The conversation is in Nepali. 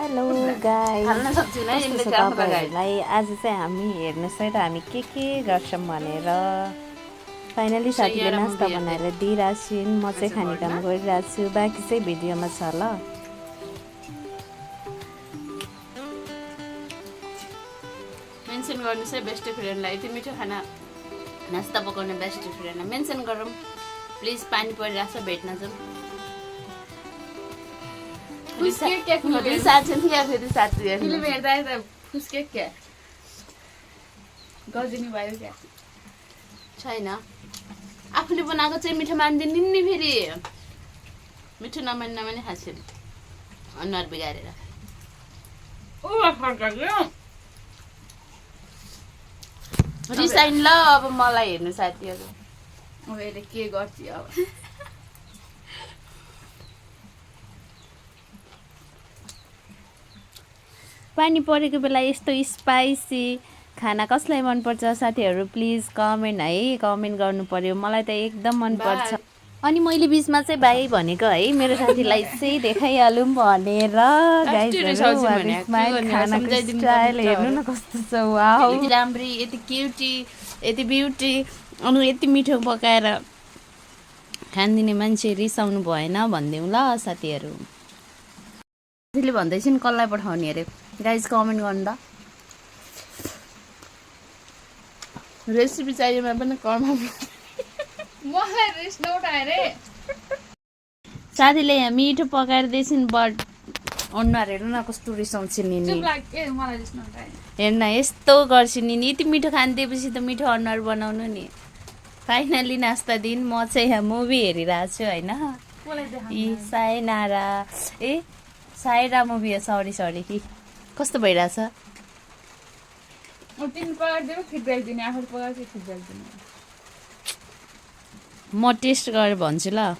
हेलो गाइस, तपाईँहरूलाई आज चाहिँ हामी हेर्नुहोस् है त हामी के गर्छौँ भनेर फाइनली साथीले नास्ता बनाएर दिइरहेको छिन्। म चाहिँ खाने काम गरिरहेको छु, बाँकी चाहिँ भिडियोमा छ ल। मेन्सन गर्नुहोस् है बेस्ट फ्रेन्डलाई, यति मिठो खाना नास्ता पकाउने बेस्ट फ्रेन्डलाई मेन्सन गरौँ प्लिज। पानी परिरहेको छ, भेट्न जाउँ। छैन आफूले बनाएको चाहिँ मिठो मान्दिन् नि फेरि, मिठो नमान्ने खान्छन् अनुहार बिगारेर। रिसाइन ल अब मलाई हेर्नु साथीहरू, के गर्छ अब। पानी परेको बेला यस्तो स्पाइसी खाना कसलाई मनपर्छ साथीहरू प्लिज कमेन्ट है, कमेन्ट गर्नु पर्यो। मलाई त एकदम मनपर्छ। अनि मैले बिचमा चाहिँ भाइ भनेको है मेरो साथीलाई चाहिँ देखाइहालौँ भनेर। खानाको स्टाइल हेर्नु न कस्तो छ, वाउ यति राम्री, यति क्युटी, यति ब्युटी, अनि यति मिठो पकाएर खानिदिने मान्छे रिसाउनु भएन भनिदिउँ ल साथीहरू। साथीले भन्दैछन् कसलाई पठाउने अरे, गाइज कमेन्ट गर्नु त। रेसिपी चाहिएमा पनि साथीले यहाँ मिठो पकाएर दिएछन्, बट अनुहार हेर्नु न कस्तो रिसाउँछन् नि। हेर्न यस्तो गर्छु नि, यति मिठो खान दिएपछि त मिठो अनुहार बनाउनु नि। फाइनली नास्ता दिन म चाहिँ यहाँ मुभी हेरिरहेको छु होइन। सायनारा सायरा मुभी हो, सरी कि कस्तो भइरहेछ। म टेस्ट गरेर भन्छु ल।